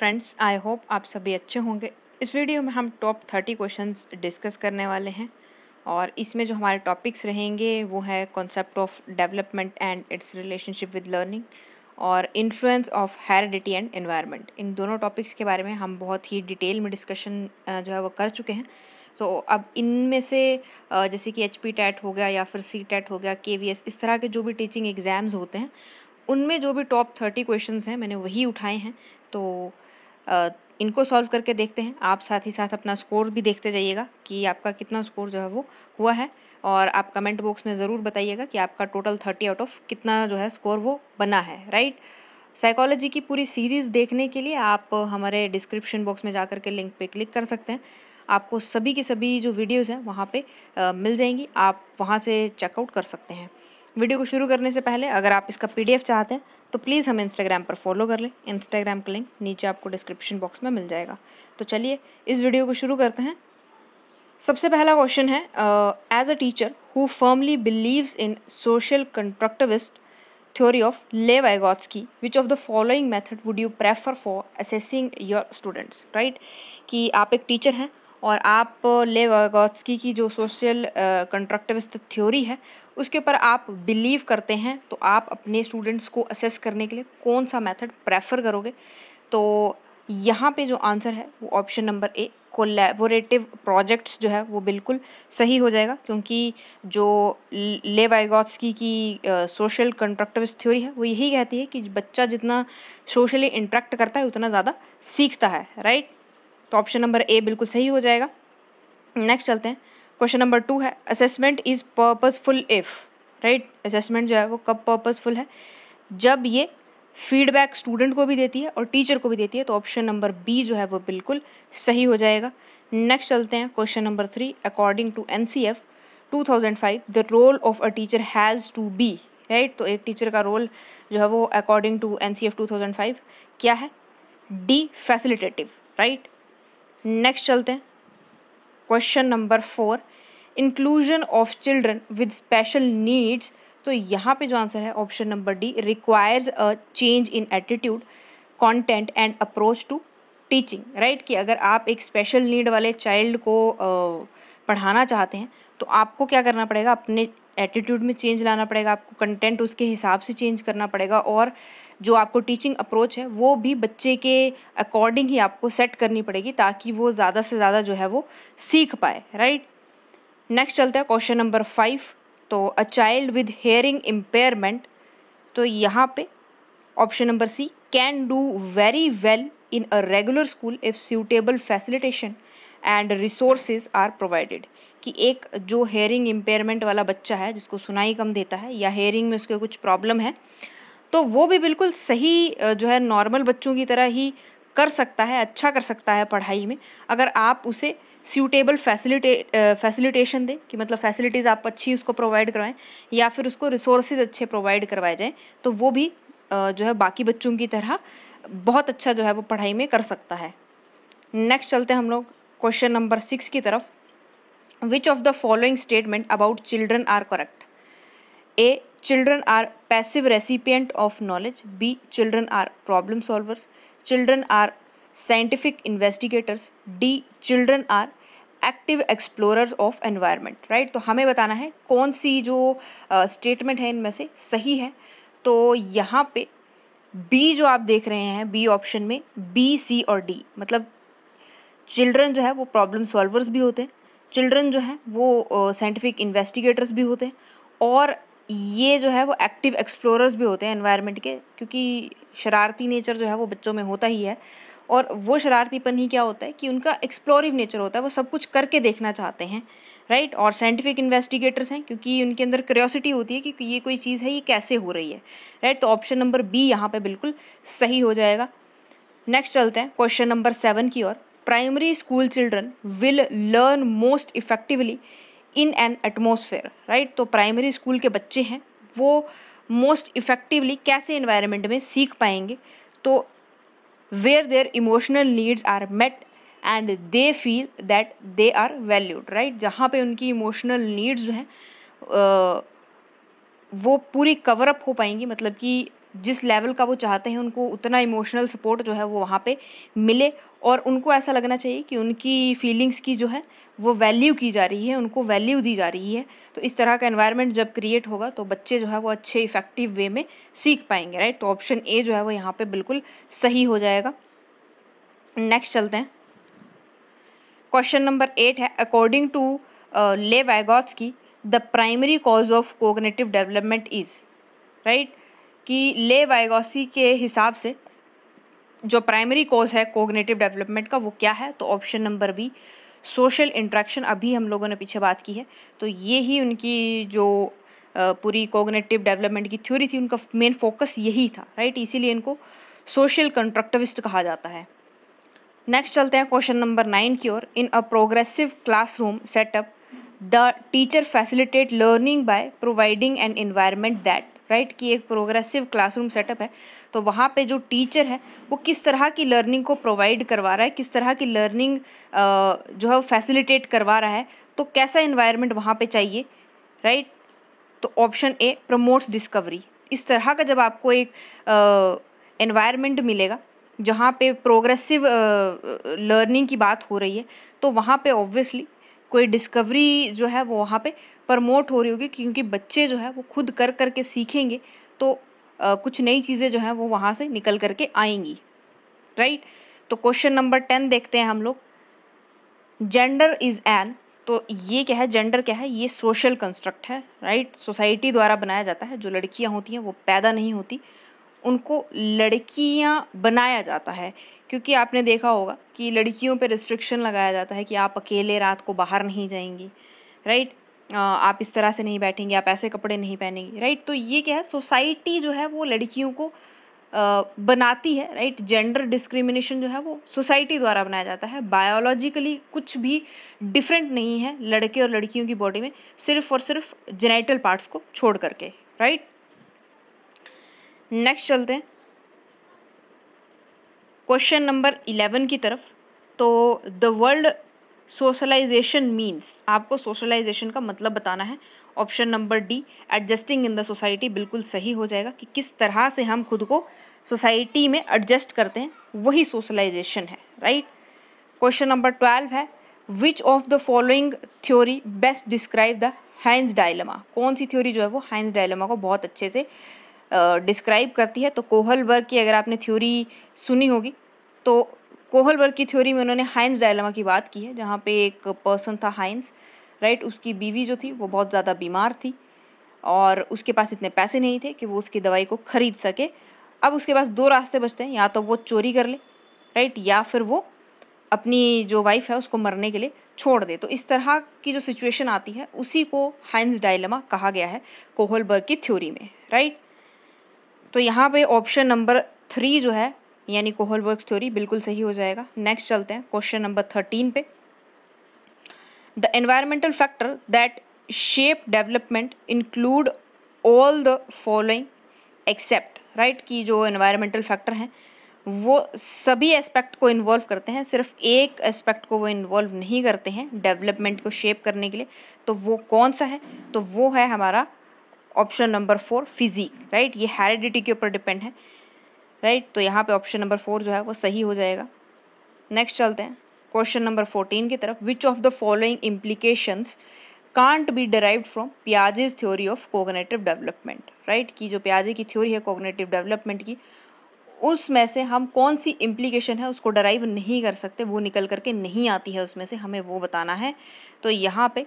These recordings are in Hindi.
फ्रेंड्स, आई होप आप सभी अच्छे होंगे। इस वीडियो में हम टॉप 30 क्वेश्चंस डिस्कस करने वाले हैं और इसमें जो हमारे टॉपिक्स रहेंगे वो है concept of development and its relationship with learning और influence of heredity and environment. इन दोनों टॉपिक्स के बारे में हम बहुत ही डिटेल में डिस्कशन जो है वो कर चुके हैं। तो अब इनमें से जैसे कि HP टेट हो गया या फिर C टेट हो गया, KVS, इस तरह के जो भी टीचिंग एग्ज़ाम्स होते हैं उनमें जो भी टॉप 30 क्वेश्चंस हैं मैंने वही उठाए हैं। तो इनको सॉल्व करके देखते हैं। आप साथ ही साथ अपना स्कोर भी देखते जाइएगा कि आपका कितना स्कोर जो है वो हुआ है, और आप कमेंट बॉक्स में ज़रूर बताइएगा कि आपका टोटल 30 आउट ऑफ कितना जो है स्कोर वो बना है, राइट। साइकोलॉजी की पूरी सीरीज़ देखने के लिए आप हमारे डिस्क्रिप्शन बॉक्स में जाकर के लिंक पे क्लिक कर सकते हैं। आपको सभी की सभी जो वीडियोज़ हैं वहाँ पे मिल जाएंगी, आप वहाँ से चेकआउट कर सकते हैं। वीडियो को शुरू करने से पहले अगर आप इसका PDF चाहते हैं तो प्लीज़ हमें इंस्टाग्राम पर फॉलो कर लें। इंस्टाग्राम का लिंक नीचे आपको डिस्क्रिप्शन बॉक्स में मिल जाएगा। तो चलिए इस वीडियो को शुरू करते हैं। सबसे पहला क्वेश्चन है, as a teacher who firmly believes in social constructivist theory of Lev Vygotsky, which of the following method would you prefer for assessing your students, right. कि आप एक टीचर हैं और आप लेव वाइगोत्स्की की जो सोशल कंस्ट्रक्टिविस्ट थ्योरी है उसके ऊपर आप बिलीव करते हैं, तो आप अपने स्टूडेंट्स को असेस करने के लिए कौन सा मेथड प्रेफर करोगे। तो यहाँ पे जो आंसर है वो ऑप्शन नंबर ए, कोलैबोरेटिव प्रोजेक्ट्स जो है वो बिल्कुल सही हो जाएगा, क्योंकि जो लेव वाइगोत्स्की की सोशल कंस्ट्रक्टिविस्ट थ्योरी है वो यही कहती है कि बच्चा जितना सोशली इंटरेक्ट करता है उतना ज़्यादा सीखता है, राइट। तो ऑप्शन नंबर ए बिल्कुल सही हो जाएगा। नेक्स्ट चलते हैं। क्वेश्चन नंबर 2 है, assessment is purposeful if, right. Assessment जो है वो कब पर्पसफुल है, जब ये फीडबैक स्टूडेंट को भी देती है और टीचर को भी देती है। तो ऑप्शन नंबर बी जो है वो बिल्कुल सही हो जाएगा। नेक्स्ट चलते हैं। Question number 3, according to NCF 2005 the role of a teacher has to be, right. तो एक टीचर का रोल जो है वो अकॉर्डिंग टू NCF 2005 क्या है, डी, फैसिलिटेटिव, राइट। नेक्स्ट चलते हैं। Question number 4, inclusion of children with special needs. तो यहाँ पे जो आंसर है option number D, requires a change in attitude, content and approach to teaching, right. कि अगर आप एक स्पेशल नीड वाले चाइल्ड को पढ़ाना चाहते हैं तो आपको क्या करना पड़ेगा, अपने एटीट्यूड में चेंज लाना पड़ेगा, आपको कंटेंट उसके हिसाब से चेंज करना पड़ेगा, और जो आपको टीचिंग अप्रोच है वो भी बच्चे के अकॉर्डिंग ही आपको सेट करनी पड़ेगी ताकि वो ज़्यादा से ज़्यादा जो है वो सीख पाए, राइट। नेक्स्ट चलता है क्वेश्चन नंबर 5, तो a child with hearing impairment. तो यहाँ पे option number C, can do very well in a regular school if suitable facilitation and resources are provided. कि एक जो हेयरिंग इम्पेयरमेंट वाला बच्चा है जिसको सुनाई कम देता है या हेयरिंग में उसके कुछ प्रॉब्लम है, तो वो भी बिल्कुल सही जो है नॉर्मल बच्चों की तरह ही कर सकता है, अच्छा कर सकता है पढ़ाई में, अगर आप उसे सूटेबल फैसिलिटेशन दें, कि मतलब फैसिलिटीज़ आप अच्छी उसको प्रोवाइड करवाएं या फिर उसको रिसोर्सेज अच्छे प्रोवाइड करवाए जाएं, तो वो भी जो है बाकी बच्चों की तरह बहुत अच्छा जो है वो पढ़ाई में कर सकता है। नेक्स्ट चलते हैं हम लोग क्वेश्चन नंबर 6 की तरफ। Which of the following statement about children are correct, A, children are passive recipient of knowledge, B, children are problem solvers, children are scientific investigators, D, children are active explorers of environment, right। तो हमें बताना है कौन सी जो स्टेटमेंट है इनमें से सही है। तो यहाँ पे B जो आप देख रहे हैं, B ऑप्शन में B, C और D, मतलब चिल्ड्रन जो है वो प्रॉब्लम सॉल्वर्स भी होते हैं, चिल्ड्रन जो है वो साइंटिफिक इन्वेस्टिगेटर्स भी होते हैं, और ये जो है वो एक्टिव एक्सप्लोरर्स भी होते हैं एनवायरनमेंट के, क्योंकि शरारती नेचर जो है वो बच्चों में होता ही है, और वो शरारतीपन ही क्या होता है कि उनका एक्सप्लोरिव नेचर होता है, वो सब कुछ करके देखना चाहते हैं, राइट। और साइंटिफिक इन्वेस्टिगेटर्स हैं क्योंकि उनके अंदर क्यूरियोसिटी होती है कि ये कोई चीज़ है, ये कैसे हो रही है, राइट। तो ऑप्शन नंबर बी यहाँ पे बिल्कुल सही हो जाएगा। नेक्स्ट चलते हैं क्वेश्चन नंबर 7 की ओर। Primary school children will learn most effectively in an atmosphere, right. तो प्राइमरी स्कूल के बच्चे हैं वो मोस्ट इफेक्टिवली कैसे एनवायरनमेंट में सीख पाएंगे, तो where their emotional needs are met and they feel that they are valued, right. जहाँ पे उनकी इमोशनल नीड्स जो हैं वो पूरी कवर अप हो पाएंगी, मतलब कि जिस लेवल का वो चाहते हैं उनको उतना इमोशनल सपोर्ट जो है वो वहाँ पे मिले, और उनको ऐसा लगना चाहिए कि उनकी फीलिंग्स की जो है वो वैल्यू की जा रही है, उनको वैल्यू दी जा रही है। तो इस तरह का एनवायरनमेंट जब क्रिएट होगा तो बच्चे जो है वो अच्छे इफेक्टिव वे में सीख पाएंगे, राइट। तो ऑप्शन ए जो है वो यहाँ पे बिल्कुल सही हो जाएगा। नेक्स्ट चलते हैं, क्वेश्चन नंबर 8 है, according to Lev Vygotsky the primary cause of cognitive development is, right, कि ले वाइगोत्स्की के हिसाब से जो प्राइमरी कॉज है कोग्निटिव डेवलपमेंट का वो क्या है, तो option number B social interaction. अभी हम लोगों ने पीछे बात की है, तो ये ही उनकी जो पूरी कोग्निटिव डेवलपमेंट की थ्योरी थी, उनका मेन फोकस यही था, राइट, इसीलिए इनको सोशल कंस्ट्रक्टिविस्ट कहा जाता है। नेक्स्ट चलते हैं क्वेश्चन नंबर 9 की ओर। In a progressive classroom setup the teacher facilitate learning by providing an environment that, right, कि एक प्रोग्रेसिव क्लासरूम सेटअप है तो वहाँ पे जो टीचर है वो किस तरह की लर्निंग को प्रोवाइड करवा रहा है, किस तरह की लर्निंग जो है वो फैसिलिटेट करवा रहा है, तो कैसा एनवायरनमेंट वहाँ पे चाहिए, राइट। तो ऑप्शन ए प्रमोट्स डिस्कवरी। इस तरह का जब आपको एक एनवायरनमेंट मिलेगा जहाँ पे प्रोग्रेसिव लर्निंग की बात हो रही है, तो वहाँ पे ऑब्वियसली कोई डिस्कवरी जो है वो वहाँ पे प्रमोट हो रही होगी, क्योंकि बच्चे जो है वो खुद कर करके सीखेंगे तो कुछ नई चीज़ें जो हैं वो वहाँ से निकल करके आएंगी, राइट। तो क्वेश्चन नंबर 10 देखते हैं हम लोग। जेंडर इज एन, तो ये क्या है, जेंडर क्या है, ये सोशल कंस्ट्रक्ट है, राइट, सोसाइटी द्वारा बनाया जाता है। जो लड़कियां होती हैं वो पैदा नहीं होती, उनको लड़कियां बनाया जाता है, क्योंकि आपने देखा होगा कि लड़कियों पे रिस्ट्रिक्शन लगाया जाता है कि आप अकेले रात को बाहर नहीं जाएंगी, राइट, आप इस तरह से नहीं बैठेंगे, आप ऐसे कपड़े नहीं पहनेंगे, राइट। तो ये क्या है, सोसाइटी जो है वो लड़कियों को बनाती है, राइट। जेंडर डिस्क्रिमिनेशन जो है वो सोसाइटी द्वारा बनाया जाता है। बायोलॉजिकली कुछ भी डिफरेंट नहीं है लड़के और लड़कियों की बॉडी में, सिर्फ और सिर्फ जेनिटल पार्ट्स को छोड़ करके, राइट। नेक्स्ट चलते हैं क्वेश्चन नंबर 11 की तरफ। तो द वर्ल्ड सोशलाइजेशन मीन्स, आपको सोशलाइजेशन का मतलब बताना है। Option number D adjusting in the society बिल्कुल सही हो जाएगा, कि किस तरह से हम खुद को सोसाइटी में एडजस्ट करते हैं, वही सोशलाइजेशन है, राइट। क्वेश्चन नंबर 12 है, which of the following theory best describe the Heinz dilemma. कौन सी थ्योरी जो है वो हाइंस डायलेमा को बहुत अच्छे से डिस्क्राइब करती है। तो कोहलबर्ग की अगर आपने थ्योरी सुनी होगी, तो कोहलबर्ग की थ्योरी में उन्होंने हाइंस डायलेमा की बात की है, जहाँ पे एक पर्सन था हाइंस, राइट, उसकी बीवी जो थी वो बहुत ज़्यादा बीमार थी और उसके पास इतने पैसे नहीं थे कि वो उसकी दवाई को खरीद सके। अब उसके पास दो रास्ते बचते हैं, या तो वो चोरी कर ले, राइट, या फिर वो अपनी जो वाइफ है उसको मरने के लिए छोड़ दे। तो इस तरह की जो सिचुएशन आती है उसी को हाइंस डायलेमा कहा गया है कोहलबर्ग की थ्योरी में, राइट। तो यहाँ पे ऑप्शन नंबर 3 जो है यानी कोहलबर्ग थ्योरी बिल्कुल सही हो जाएगा। नेक्स्ट चलते हैं क्वेश्चन नंबर 13 पे। The environmental factor that shape development include all the following except, right, कि जो एनवायरमेंटल फैक्टर हैं वो सभी एस्पेक्ट को इन्वॉल्व करते हैं, सिर्फ एक एस्पेक्ट को वो इन्वॉल्व नहीं करते हैं डेवलपमेंट को शेप करने के लिए। तो वो कौन सा है, तो वो है हमारा ऑप्शन नंबर 4 फिजिक, राइट, ये हेरिडिटी के ऊपर डिपेंड है, राइट। तो यहाँ पे ऑप्शन नंबर 4 जो है वो सही हो जाएगा। नेक्स्ट चलते हैं क्वेश्चन नंबर 14 की तरफ। Which of the following implications can't be derived from Piaget's theory of cognitive development, right, की जो पियाजे की थ्योरी है कोग्निटिव डेवलपमेंट की, उसमें से हम कौन सी इम्प्लीकेशन है उसको डराइव नहीं कर सकते, वो निकल करके नहीं आती है उसमें से, हमें वो बताना है। तो यहाँ पे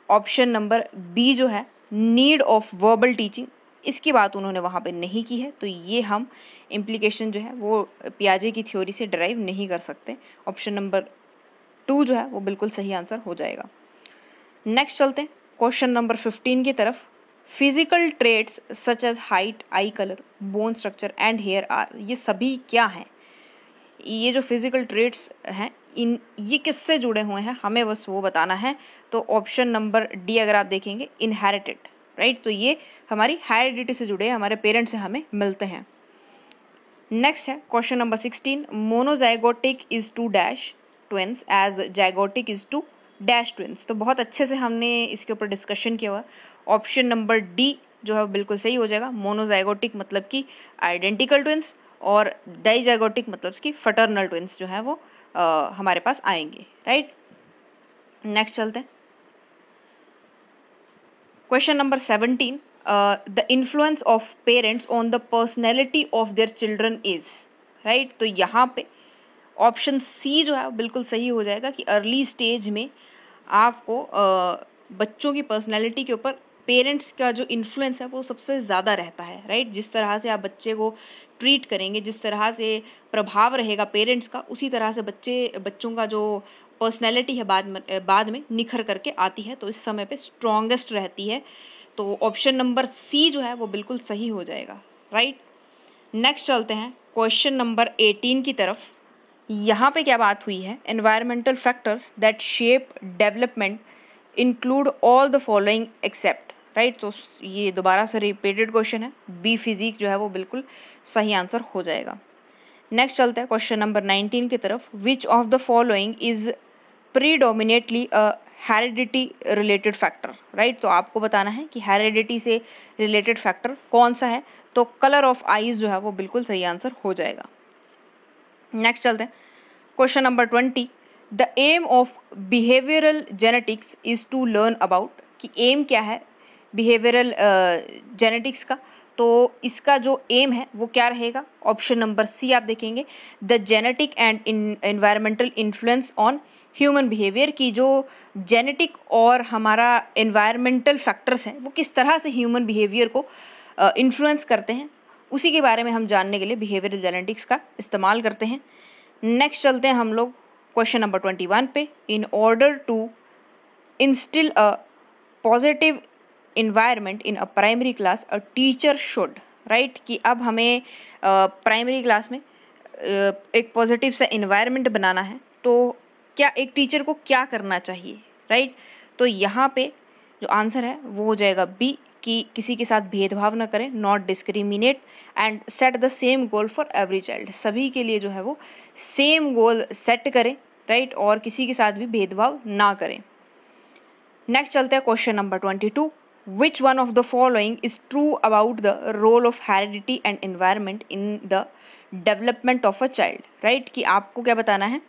ऑप्शन नंबर बी जो है नीड ऑफ वर्बल टीचिंग, इसकी बात उन्होंने वहाँ पे नहीं की है, तो ये हम इम्प्लीकेशन जो है वो पियाजे की थ्योरी से डराइव नहीं कर सकते। ऑप्शन नंबर 2 जो है वो बिल्कुल सही आंसर हो जाएगा। नेक्स्ट चलते हैं क्वेश्चन नंबर 15 की तरफ। Physical traits such as height, eye colour, bone structure and hair are, ये सभी क्या हैं? ये जो फिजिकल ट्रेट्स हैं इन ये किससे जुड़े हुए हैं, हमें बस वो बताना है। तो ऑप्शन नंबर डी अगर आप देखेंगे इनहेरिटेड, राइट, तो ये हमारी हेरिडिटी से जुड़े, हमारे पेरेंट्स से हमें मिलते हैं। नेक्स्ट है question number 16। Monozygotic is to dash twins as zygotic is to dash twins. तो बहुत अच्छे से हमने इसके ऊपर डिस्कशन किया हुआ। ऑप्शन नंबर डी जो है बिल्कुल सही हो जाएगा। मोनोजाइगोटिक मतलब कि आइडेंटिकल ट्विंस, और डाइजाइगोटिक मतलब कि फटर्नल ट्विंस जो है वो हमारे पास आएंगे, राइट। नेक्स्ट चलते हैं, question number 17, the influence of parents on the personality of their children is, right. तो यहाँ पे ऑप्शन सी जो है बिल्कुल सही हो जाएगा कि अर्ली स्टेज में आपको बच्चों की पर्सनैलिटी के ऊपर पेरेंट्स का जो इन्फ्लुएंस है वो सबसे ज़्यादा रहता है, राइट। जिस तरह से आप बच्चे को ट्रीट करेंगे, जिस तरह से प्रभाव रहेगा पेरेंट्स का, उसी तरह से बच्चों का जो पर्सनैलिटी है बाद में निखर करके आती है, तो इस समय पे स्ट्रॉन्गेस्ट रहती है। तो ऑप्शन नंबर सी जो है वो बिल्कुल सही हो जाएगा, राइट। नेक्स्ट चलते हैं क्वेश्चन नंबर 18 की तरफ। यहाँ पे क्या बात हुई है, environmental factors that shape development include all the following except, right. तो ये दोबारा से रिपीटेड क्वेश्चन है, बी फिजिक्स जो है वो बिल्कुल सही आंसर हो जाएगा। नेक्स्ट चलता है क्वेश्चन नंबर 19 की तरफ। Which of the following is predominantly a heredity related factor, right. तो आपको बताना है कि हेरिडिटी से रिलेटेड फैक्टर कौन सा है, तो कलर ऑफ आईज जो है वो बिल्कुल सही आंसर हो जाएगा। नेक्स्ट चलते हैं question number 20, the aim of behavioural genetics is to learn about, कि एम क्या है बिहेवियरल जेनेटिक्स का, तो इसका जो एम है वो क्या रहेगा, ऑप्शन नंबर सी आप देखेंगे, the genetic and environmental influence on human behaviour, की जो जेनेटिक और हमारा एनवायरमेंटल फैक्टर्स हैं वो किस तरह से ह्यूमन बिहेवियर को इन्फ्लुएंस करते हैं, उसी के बारे में हम जानने के लिए बिहेवियरल जेनेटिक्स का इस्तेमाल करते हैं। नेक्स्ट चलते हैं हम लोग क्वेश्चन नंबर 21 पे। In order to instil a positive environment in a primary class a teacher should, right, कि अब हमें प्राइमरी क्लास में एक पॉजिटिव सा इन्वायरमेंट बनाना है, तो क्या एक टीचर को क्या करना चाहिए, राइट। तो यहाँ पे जो आंसर है वो हो जाएगा बी, कि किसी के साथ भेदभाव न करें, not discriminate and set the same goal for every child, सभी के लिए जो है वो सेम गोल सेट करें, राइट, और किसी के साथ भी भेदभाव ना करें। नेक्स्ट चलते हैं question number 22, which one of the following is true about the role of heredity and environment in the development of a child, right, कि आपको क्या बताना है,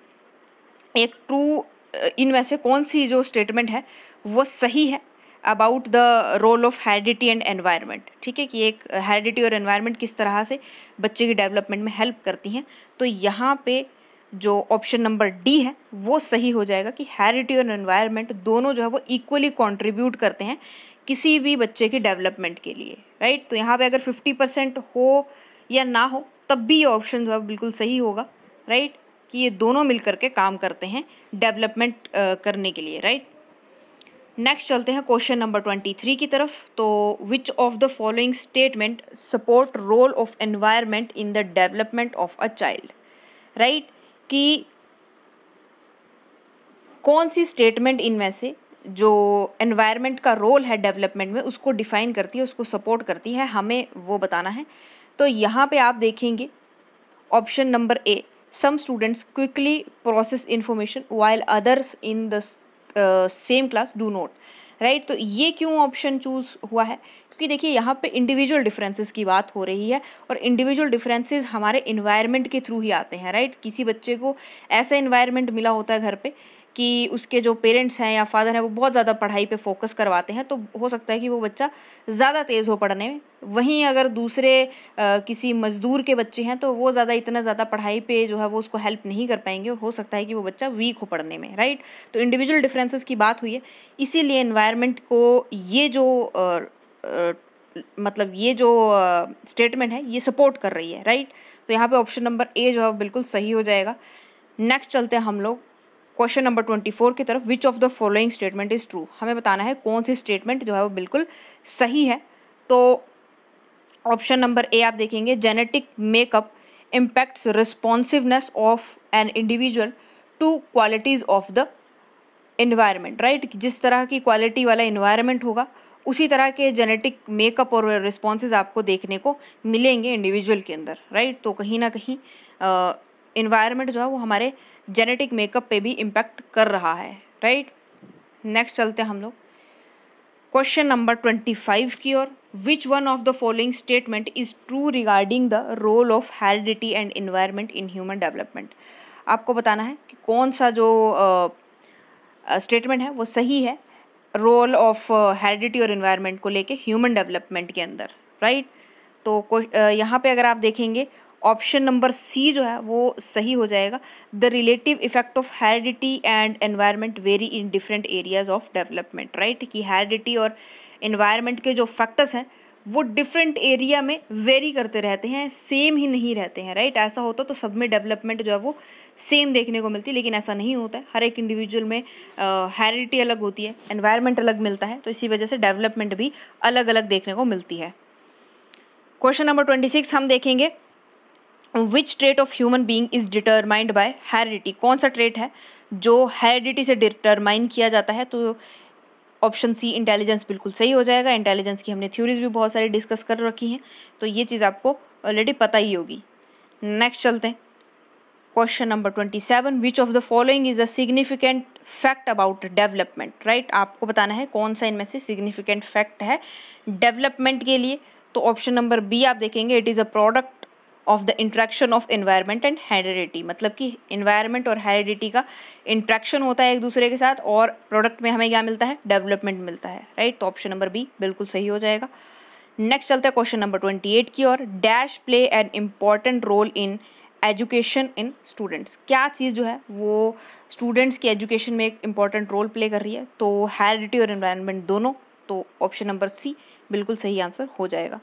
एक ट्रू इनमें से कौन सी जो स्टेटमेंट है वो सही है about the role of heredity and environment, ठीक है, कि एक हेरिडिटी और एनवायरनमेंट किस तरह से बच्चे की डेवलपमेंट में हेल्प करती हैं। तो यहाँ पे जो ऑप्शन नंबर डी है वो सही हो जाएगा कि हेरिडिटी और एनवायरनमेंट दोनों जो है वो इक्वली कंट्रीब्यूट करते हैं किसी भी बच्चे की डेवलपमेंट के लिए, राइट। तो यहाँ पे अगर 50% हो या ना हो तब भी ये ऑप्शन जो है बिल्कुल सही होगा, राइट, कि ये दोनों मिलकर के काम करते हैं डेवलपमेंट करने के लिए, राइट। नेक्स्ट चलते हैं क्वेश्चन नंबर 23 की तरफ। तो which of the following statement support role of environment in the development of a child, right, कि कौन सी स्टेटमेंट इनमें से जो एनवायरनमेंट का रोल है डेवलपमेंट में उसको डिफाइन करती है, उसको सपोर्ट करती है, हमें वो बताना है। तो यहाँ पे आप देखेंगे option number A, some students quickly process information while others in the same class do not, right. तो ये क्यों ऑप्शन चूज हुआ है, क्योंकि देखिए यहाँ पे इंडिविजुअल डिफरेंसेस की बात हो रही है और इंडिविजुअल डिफरेंसेस हमारे इन्वायरमेंट के थ्रू ही आते हैं, राइट। किसी बच्चे को ऐसा इन्वायरमेंट मिला होता है घर पे कि उसके जो पेरेंट्स हैं या फादर हैं वो बहुत ज़्यादा पढ़ाई पे फोकस करवाते हैं, तो हो सकता है कि वो बच्चा ज़्यादा तेज़ हो पढ़ने में। वहीं अगर दूसरे किसी मजदूर के बच्चे हैं तो वो इतना ज़्यादा पढ़ाई पे जो है वो उसको हेल्प नहीं कर पाएंगे और हो सकता है कि वो बच्चा वीक हो पढ़ने में, राइट। तो इंडिविजुअल डिफरेंसेस की बात हुई है, इसीलिए एनवायरनमेंट को ये जो स्टेटमेंट है ये सपोर्ट कर रही है, राइट। तो यहाँ पे ऑप्शन नंबर ए जो है बिल्कुल सही हो जाएगा। नेक्स्ट चलते हैं हम लोग क्वेश्चन नंबर 24 की तरफ। Which of the following statement is true, हमें बताना है कौन सी स्टेटमेंट जो है वो बिल्कुल सही है। तो ऑप्शन नंबर ए आप देखेंगे, genetic makeup impacts responsiveness of an individual two qualities of the environment, right. जिस तरह की क्वालिटी वाला एनवायरनमेंट होगा उसी तरह के जेनेटिक मेकअप और रिस्पॉन्सेज आपको देखने को मिलेंगे इंडिविजुअल के अंदर, राइट। तो कहीं ना कहीं एनवायरनमेंट जो है वो हमारे जेनेटिक मेकअप पे भी इम्पैक्ट कर रहा है, राइट। नेक्स्ट चलते हैं हम लोग क्वेश्चन नंबर 25 की ओर। Which one of the following statement is true regarding the role of heredity and environment in human development. आपको बताना है कि कौन सा जो स्टेटमेंट है वो सही है रोल ऑफ हेरिडिटी और एनवायरनमेंट को लेके ह्यूमन डेवलपमेंट के अंदर, राइट। तो यहाँ पे अगर आप देखेंगे ऑप्शन नंबर सी जो है वो सही हो जाएगा। The relative effect of heredity and environment very in different areas of development, right, कि हेरिडिटी और एनवायरनमेंट के जो फैक्टर्स हैं वो डिफरेंट एरिया में वेरी करते रहते हैं, सेम ही नहीं रहते हैं, राइट। ऐसा होता तो सब में डेवलपमेंट जो है वो सेम देखने को मिलती, लेकिन ऐसा नहीं होता है। हर एक इंडिविजुअल में हेरिडिटी अलग होती है, एनवायरनमेंट अलग मिलता है, तो इसी वजह से डेवलपमेंट भी अलग अलग देखने को मिलती है। क्वेश्चन नंबर 26 हम देखेंगे, which trait of human being is determined by heredity. कौन सा ट्रेट है जो हेरिडिटी से डिटरमाइन किया जाता है? तो ऑप्शन सी इंटेलिजेंस बिल्कुल सही हो जाएगा। इंटेलिजेंस की हमने थ्योरीज भी बहुत सारी डिस्कस कर रखी हैं, तो ये चीज़ आपको ऑलरेडी पता ही होगी। नेक्स्ट चलते हैं, question number 27, which of the following is a significant fact about development, right. आपको बताना है कौन सा इनमें से सिग्निफिकेंट फैक्ट है डेवलपमेंट के लिए। तो ऑप्शन नंबर बी आप देखेंगे, it is a product of the interaction of environment and heredity, मतलब कि एनवायरनमेंट और हेरिडिटी का इंट्रैक्शन होता है एक दूसरे के साथ, और प्रोडक्ट में हमें क्या मिलता है? डेवलपमेंट मिलता है, राइट। तो ऑप्शन नंबर बी बिल्कुल सही हो जाएगा। नेक्स्ट चलते हैं क्वेश्चन नंबर 28 की ओर, dash play an important role in education in students. क्या चीज़ जो है वो स्टूडेंट्स की एजुकेशन में एक इम्पॉर्टेंट रोल प्ले कर रही है? तो हेरिडिटी और एनवायरनमेंट दोनों, तो ऑप्शन नंबर सी बिल्कुल सही आंसर हो जाएगा।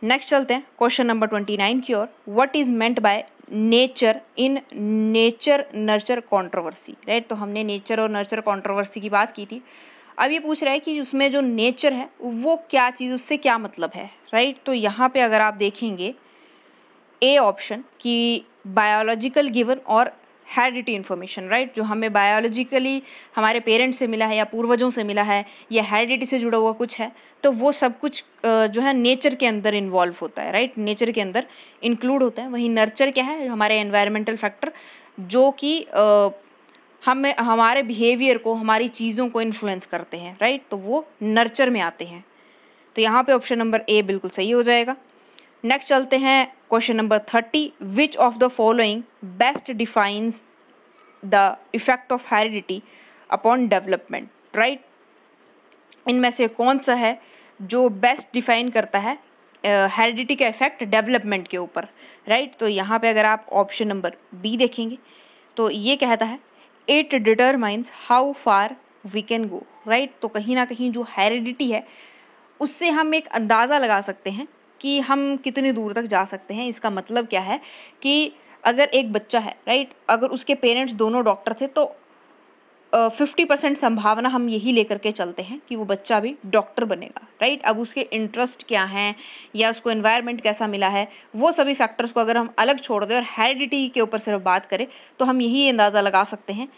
नेक्स्ट चलते हैं क्वेश्चन नंबर 29 की ओर, what is meant by nature in nature nurture controversy, right. तो हमने नेचर और नर्चर कंट्रोवर्सी की बात की थी। अब ये पूछ रहा है कि उसमें जो नेचर है वो क्या चीज़, उससे क्या मतलब है, राइट। तो यहाँ पे अगर आप देखेंगे ए ऑप्शन की बायोलॉजिकल गिवन और हेरिडिटी इन्फॉर्मेशन, राइट, जो हमें बायोलॉजिकली हमारे पेरेंट्स से मिला है या पूर्वजों से मिला है या हेरिडिटी से जुड़ा हुआ कुछ है, तो वो सब कुछ जो है नेचर के अंदर इन्वॉल्व होता है, राइट, नेचर के अंदर इंक्लूड होता है। वहीं नर्चर क्या है? हमारे एनवायरमेंटल फैक्टर जो कि हमें हमारे बिहेवियर को, हमारी चीज़ों को इन्फ्लुएंस करते हैं, राइट, तो वो नर्चर में आते हैं। तो यहाँ पे ऑप्शन नंबर ए बिल्कुल सही हो जाएगा। नेक्स्ट चलते हैं question number 30, which of the following best defines the effect of heredity upon development, right. इनमें से कौन सा है जो बेस्ट डिफाइन करता है हेरिडिटी का इफेक्ट डेवलपमेंट के ऊपर, राइट। तो यहाँ पे अगर आप ऑप्शन नंबर बी देखेंगे तो ये कहता है, it determines how far we can go, right. तो कहीं ना कहीं जो हेरिडिटी है उससे हम एक अंदाज़ा लगा सकते हैं कि हम कितनी दूर तक जा सकते हैं। इसका मतलब क्या है कि अगर एक बच्चा है, राइट, अगर उसके पेरेंट्स दोनों डॉक्टर थे तो 50% संभावना हम यही लेकर के चलते हैं कि वो बच्चा भी डॉक्टर बनेगा, राइट। अब उसके इंटरेस्ट क्या हैं या उसको एनवायरनमेंट कैसा मिला है, वो सभी फैक्टर्स को अगर हम अलग छोड़ दें और हेरिडिटी के ऊपर सिर्फ बात करें तो हम यही अंदाज़ा लगा सकते हैं,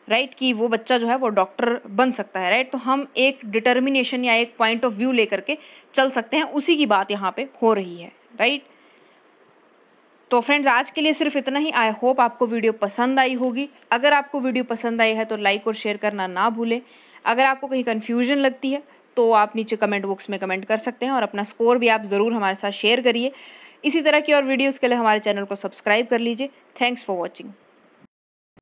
राइट, कि वो बच्चा जो है वो डॉक्टर बन सकता है, राइट। तो हम एक डिटर्मिनेशन या एक पॉइंट ऑफ व्यू लेकर के चल सकते हैं, उसी की बात यहाँ पे हो रही है, राइट। तो फ्रेंड्स आज के लिए सिर्फ इतना ही। आई होप आपको वीडियो पसंद आई होगी। अगर आपको वीडियो पसंद आई है तो लाइक और शेयर करना ना भूलें। अगर आपको कहीं कन्फ्यूजन लगती है तो आप नीचे कमेंट बॉक्स में कमेंट कर सकते हैं और अपना स्कोर भी आप ज़रूर हमारे साथ शेयर करिए। इसी तरह की और वीडियोज़ के लिए हमारे चैनल को सब्सक्राइब कर लीजिए। Thanks for watching.